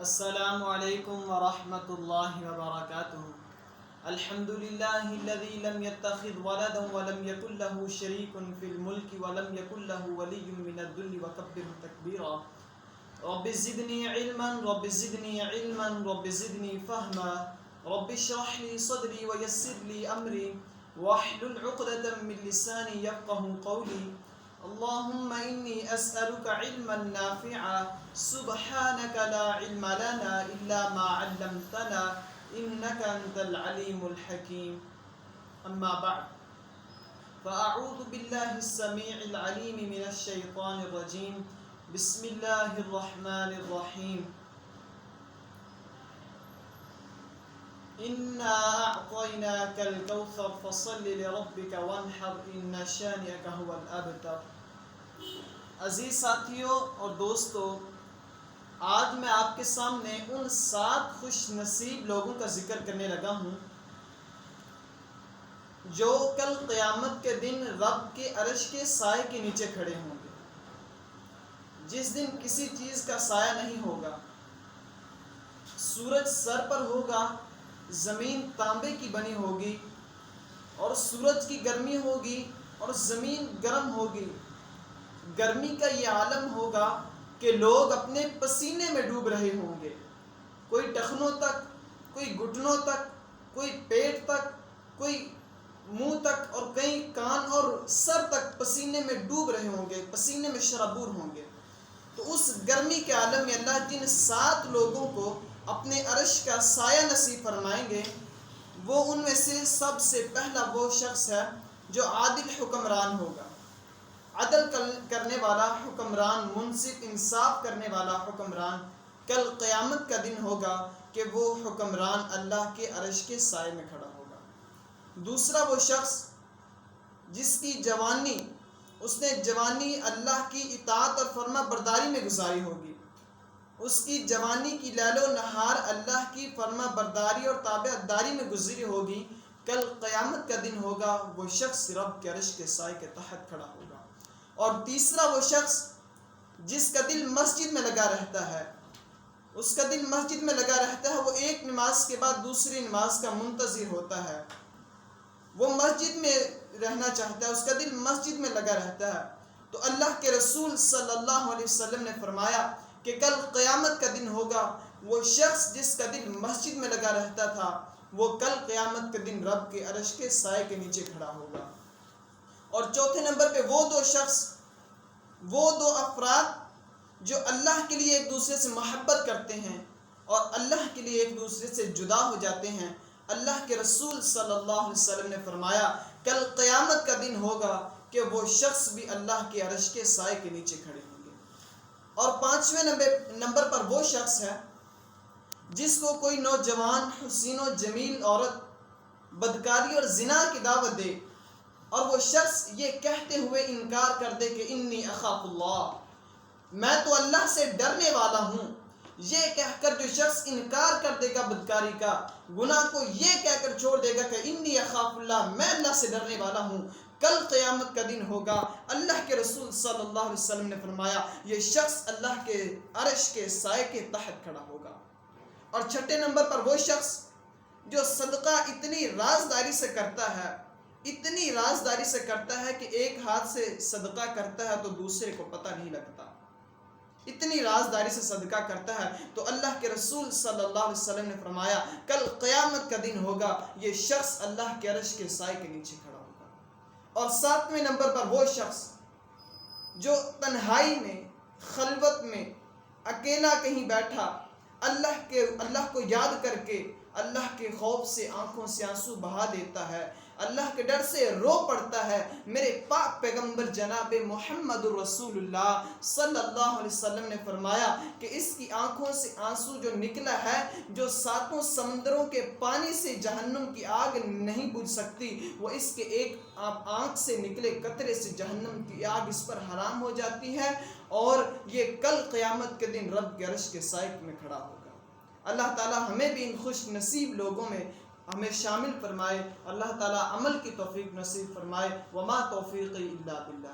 السلام علیکم ورحمۃ اللہ وبرکاتہ۔ الحمد للہ الذی لم يتخذ ولدا ولم يكن له شریک فی الملک ولم يكن له ولی من الذل وکبرہ تکبیرا۔ رب زدنی علما رب زدنی علما رب زدنی فہما رب اشرح لی صدری ویسر لی امری واحلل عقدۃ من لسانی یفقهوا قولی۔ اللهم إني أسألك علما نافعا سبحانك لا علم لنا إلا ما علمتنا إنك أنت العليم الحكيم. أما بعد فأعوذ بالله السميع العليم من الشيطان الرجيم. بسم الله الرحمن الرحيم. إنا أعطيناك الكوثر فصل لربك وانحر إن شانئك هو الأبتر. عزیز ساتھیوں اور دوستو، آج میں آپ کے سامنے ان 7 خوش نصیب لوگوں کا ذکر کرنے لگا ہوں جو کل قیامت کے دن رب کے عرش کے سائے کے نیچے کھڑے ہوں گے، جس دن کسی چیز کا سایہ نہیں ہوگا، سورج سر پر ہوگا، زمین تانبے کی بنی ہوگی اور سورج کی گرمی ہوگی اور زمین گرم ہوگی۔ گرمی کا یہ عالم ہوگا کہ لوگ اپنے پسینے میں ڈوب رہے ہوں گے، کوئی ٹخنوں تک، کوئی گھٹنوں تک، کوئی پیٹ تک، کوئی منہ تک اور کئی کان اور سر تک پسینے میں ڈوب رہے ہوں گے، پسینے میں شرابور ہوں گے۔ تو اس گرمی کے عالم میں اللہ جن 7 لوگوں کو اپنے عرش کا سایہ نصیب فرمائیں گے، وہ ان میں سے سب سے پہلا وہ شخص ہے جو عادل حکمران ہوگا، عدل کرنے والا حکمران، منصف انصاف کرنے والا حکمران۔ کل قیامت کا دن ہوگا کہ وہ حکمران اللہ کے عرش کے سائے میں کھڑا ہوگا۔ دوسرا وہ شخص جس کی جوانی، اس نے جوانی اللہ کی اطاعت اور فرما برداری میں گزاری ہوگی، اس کی جوانی کی لیل و نہار اللہ کی فرما برداری اور تابع داری میں گزری ہوگی۔ کل قیامت کا دن ہوگا، وہ شخص رب کے عرش کے سائے کے تحت کھڑا ہوگا۔ اور تیسرا وہ شخص جس کا دل مسجد میں لگا رہتا ہے، اس کا دل مسجد میں لگا رہتا ہے، وہ ایک نماز کے بعد دوسری نماز کا منتظر ہوتا ہے، وہ مسجد میں رہنا چاہتا ہے، اس کا دل مسجد میں لگا رہتا ہے۔ تو اللہ کے رسول صلی اللہ علیہ وسلم نے فرمایا کہ کل قیامت کا دن ہوگا، وہ شخص جس کا دل مسجد میں لگا رہتا تھا، وہ کل قیامت کے دن رب کے عرش کے سائے کے نیچے کھڑا ہوگا۔ اور چوتھے نمبر پہ وہ 2 شخص، وہ 2 افراد جو اللہ کے لیے ایک دوسرے سے محبت کرتے ہیں اور اللہ کے لیے ایک دوسرے سے جدا ہو جاتے ہیں۔ اللہ کے رسول صلی اللہ علیہ وسلم نے فرمایا کل قیامت کا دن ہوگا کہ وہ شخص بھی اللہ کے عرش کے سائے کے نیچے کھڑے ہوں گے۔ اور 5ویں نمبر پر وہ شخص ہے جس کو کوئی نوجوان حسین و جمیل عورت بدکاری اور زنا کی دعوت دے اور وہ شخص یہ کہتے ہوئے انکار کر دے کہ انی اخاف اللہ، میں تو اللہ سے ڈرنے والا ہوں۔ یہ کہہ کر جو شخص انکار کر دے گا بدکاری کا، گناہ کو یہ کہہ کر چھوڑ دے گا کہ انی اخاف اللہ، میں اللہ سے ڈرنے والا ہوں، کل قیامت کا دن ہوگا، اللہ کے رسول صلی اللہ علیہ وسلم نے فرمایا یہ شخص اللہ کے عرش کے سائے کے تحت کھڑا ہوگا۔ اور 6 نمبر پر وہ شخص جو صدقہ اتنی رازداری سے کرتا ہے، اتنی رازداری سے کرتا ہے کہ ایک ہاتھ سے صدقہ کرتا ہے تو دوسرے کو پتہ نہیں لگتا، اتنی رازداری سے صدقہ کرتا ہے، تو اللہ کے رسول صلی اللہ علیہ وسلم نے فرمایا کل قیامت کا دن ہوگا، یہ شخص اللہ کے عرش کے سائے کے نیچے کھڑا ہوگا۔ اور 7ویں نمبر پر وہ شخص جو تنہائی میں، خلوت میں، اکیلا کہیں بیٹھا اللہ کو یاد کر کے اللہ کے خوف سے آنکھوں سے آنسو بہا دیتا ہے، اللہ کے ڈر سے رو پڑتا ہے۔ میرے پاک پیغمبر جناب محمد رسول اللہ صلی اللہ علیہ وسلم نے فرمایا کہ اس کی آنکھوں سے آنسو جو نکلا ہے، جو 7 سمندروں کے پانی سے جہنم کی آگ نہیں بجھ سکتی، وہ اس کے ایک آنکھ سے نکلے قطرے سے جہنم کی آگ اس پر حرام ہو جاتی ہے، اور یہ کل قیامت کے دن رب کے عرش کے سائے میں کھڑا ہوگا۔ اللہ تعالی ہمیں بھی ان خوش نصیب لوگوں میں ہمیں شامل فرمائے، اللہ تعالی عمل کی توفیق نصیب فرمائے۔ وما توفیقی الا باللہ۔